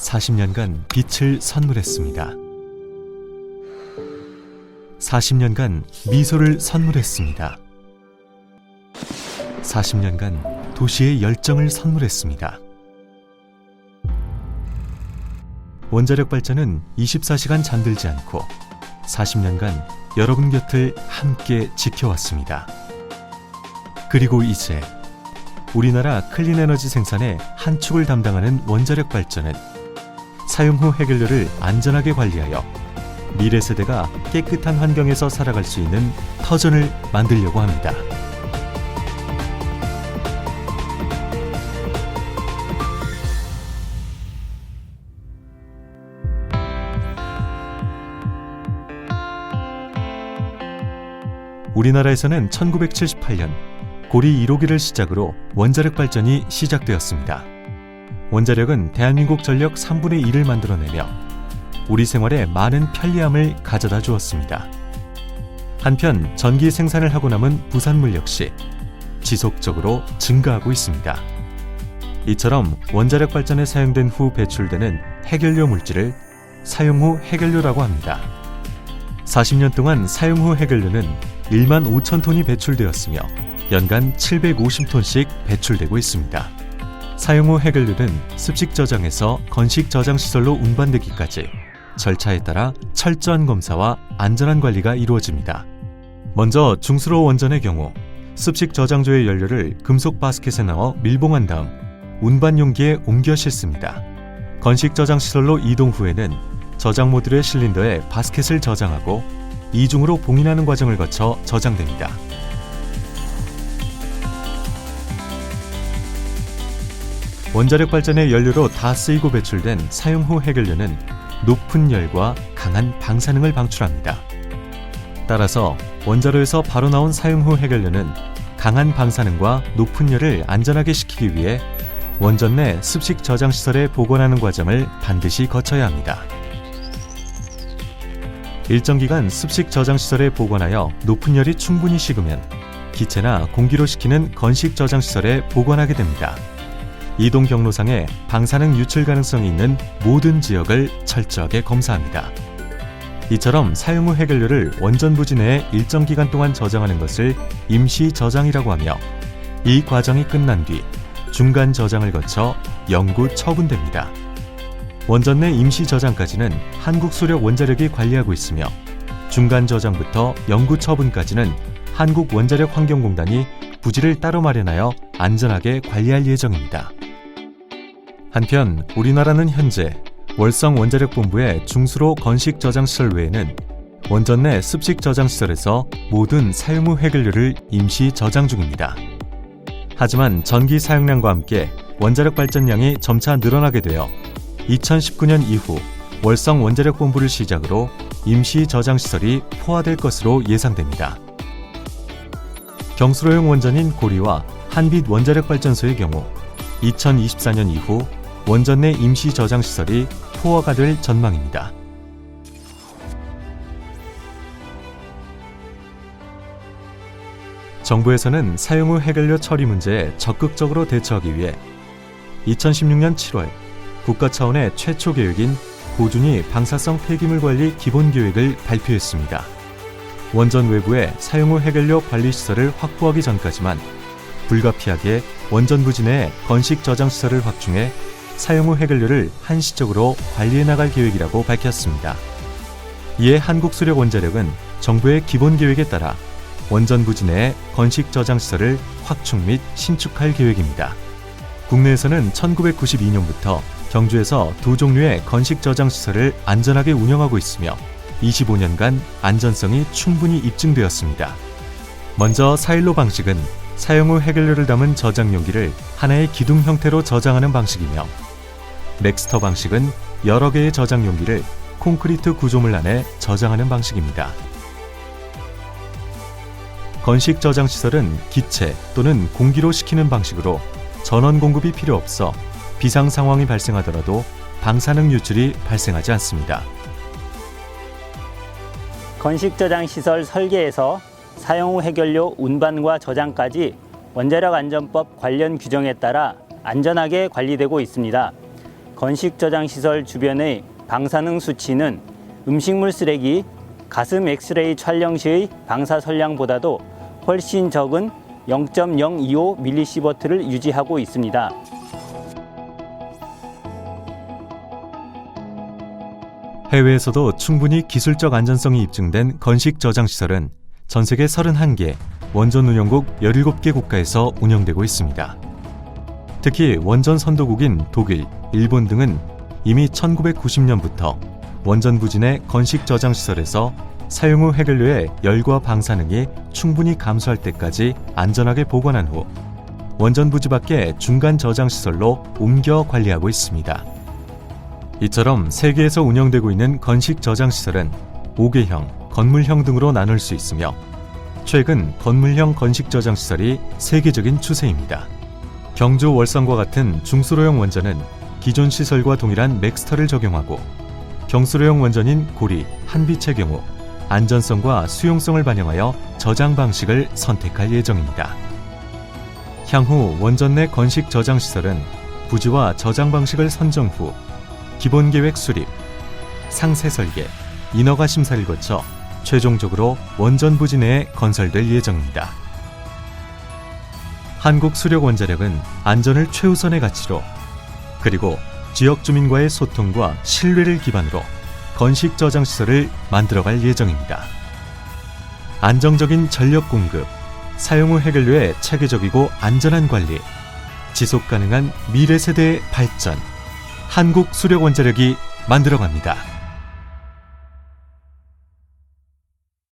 40년간 빛을 선물했습니다. 40년간 미소를 선물했습니다. 40년간 도시의 열정을 선물했습니다. 원자력 발전은 24시간 잠들지 않고 40년간 여러분 곁을 함께 지켜왔습니다. 그리고 이제 우리나라 클린에너지 생산의 한 축을 담당하는 원자력 발전은 사용 후 해결료를 안전하게 관리하여 미래 세대가 깨끗한 환경에서 살아갈 수 있는 터전을 만들려고 합니다. 우리나라에서는 1978년 고리 1호기를 시작으로 원자력 발전이 시작되었습니다. 원자력은 대한민국 전력 3분의 1을 만들어내며 우리 생활에 많은 편리함을 가져다 주었습니다. 한편 전기 생산을 하고 남은 부산물 역시 지속적으로 증가하고 있습니다. 이처럼 원자력 발전에 사용된 후 배출되는 해결료 물질을 사용 후 해결료라고 합니다. 40년 동안 사용 후 해결료는 1만 5천 톤이 배출되었으며 연간 750톤씩 배출되고 있습니다. 사용 후 해결료는 습식 저장에서 건식 저장 시설로 운반되기까지 절차에 따라 철저한 검사와 안전한 관리가 이루어집니다. 먼저 중수로 원전의 경우 습식 저장조의 연료를 금속 바스켓에 넣어 밀봉한 다음 운반 용기에 옮겨 싣습니다. 건식 저장 시설로 이동 후에는 저장 모듈의 실린더에 바스켓을 저장하고 이중으로 봉인하는 과정을 거쳐 저장됩니다. 원자력 발전의 연료로 다 쓰이고 배출된 사용 후 해결료는 높은 열과 강한 방사능을 방출합니다. 따라서 원자로에서 바로 나온 사용 후 해결료는 강한 방사능과 높은 열을 안전하게 식히기 위해 원전 내 습식 저장 시설에 보관하는 과정을 반드시 거쳐야 합니다. 일정 기간 습식 저장 시설에 보관하여 높은 열이 충분히 식으면 기체나 공기로 식히는 건식 저장 시설에 보관하게 됩니다. 이동 경로상에 방사능 유출 가능성이 있는 모든 지역을 철저하게 검사합니다. 이처럼 사용 후 해결료를 원전 부지 내에 일정 기간 동안 저장하는 것을 임시 저장이라고 하며 이 과정이 끝난 뒤 중간 저장을 거쳐 영구 처분됩니다. 원전 내 임시 저장까지는 한국수력원자력이 관리하고 있으며 중간 저장부터 영구 처분까지는 한국원자력환경공단이 부지를 따로 마련하여 안전하게 관리할 예정입니다. 한편 우리나라는 현재 월성원자력본부의 중수로 건식 저장시설 외에는 원전 내 습식 저장시설에서 모든 사용 후 해결료를 임시 저장 중입니다. 하지만 전기 사용량과 함께 원자력 발전량이 점차 늘어나게 되어 2019년 이후 월성원자력본부를 시작으로 임시 저장시설이 포화될 것으로 예상됩니다. 경수로용 원전인 고리와 한빛 원자력발전소의 경우 2024년 이후 원전 내 임시 저장시설이 포화가 될 전망입니다. 정부에서는 사용 후 해결료 처리 문제에 적극적으로 대처하기 위해 2016년 7월 국가 차원의 최초 계획인 고준위 방사성 폐기물 관리 기본계획을 발표했습니다. 원전 외부에 사용 후 해결료 관리시설을 확보하기 전까지만 불가피하게 원전 부지 내에 건식 저장시설을 확충해 사용 후 해결료를 한시적으로 관리해 나갈 계획이라고 밝혔습니다. 이에 한국수력원자력은 정부의 기본계획에 따라 원전 부지 내에 건식 저장시설을 확충 및 신축할 계획입니다. 국내에서는 1992년부터 경주에서 두 종류의 건식 저장시설을 안전하게 운영하고 있으며 25년간 안전성이 충분히 입증되었습니다. 먼저 사일로 방식은 사용 후 해결료를 담은 저장 용기를 하나의 기둥 형태로 저장하는 방식이며 넥스터 방식은 여러 개의 저장 용기를 콘크리트 구조물 안에 저장하는 방식입니다. 건식 저장 시설은 기체 또는 공기로 식히는 방식으로 전원 공급이 필요 없어 비상 상황이 발생하더라도 방사능 유출이 발생하지 않습니다. 건식 저장 시설 설계에서 사용 후 해결료 운반과 저장까지 원자력 안전법 관련 규정에 따라 안전하게 관리되고 있습니다. 건식 저장 시설 주변의 방사능 수치는 음식물 쓰레기, 가슴 엑스레이 촬영 시의 방사 선량보다도 훨씬 적은 0.025mS를 유지하고 있습니다. 해외에서도 충분히 기술적 안전성이 입증된 건식 저장 시설은 전 세계 31개, 원전 운영국 17개 국가에서 운영되고 있습니다. 특히 원전 선도국인 독일, 일본 등은 이미 1990년부터 원전 부진의 건식 저장 시설에서 사용 후 해결료의 열과 방사능이 충분히 감소할 때까지 안전하게 보관한 후 원전 부지 밖의 중간 저장 시설로 옮겨 관리하고 있습니다. 이처럼 세계에서 운영되고 있는 건식 저장 시설은 5개형, 건물형 등으로 나눌 수 있으며 최근 건물형 건식 저장 시설이 세계적인 추세입니다. 경주 월성과 같은 중수로형 원전은 기존 시설과 동일한 맥스터를 적용하고 경수로형 원전인 고리, 한빛의 경우 안전성과 수용성을 반영하여 저장 방식을 선택할 예정입니다. 향후 원전 내 건식 저장 시설은 부지와 저장 방식을 선정 후 기본 계획 수립, 상세 설계, 인허가 심사를 거쳐 최종적으로 원전 부지 내에 건설될 예정입니다. 한국수력원자력은 안전을 최우선의 가치로 그리고 지역 주민과의 소통과 신뢰를 기반으로 건식 저장 시설을 만들어갈 예정입니다. 안정적인 전력 공급, 사용 후 해결료의 체계적이고 안전한 관리, 지속 가능한 미래 세대의 발전, 한국수력원자력이 만들어갑니다.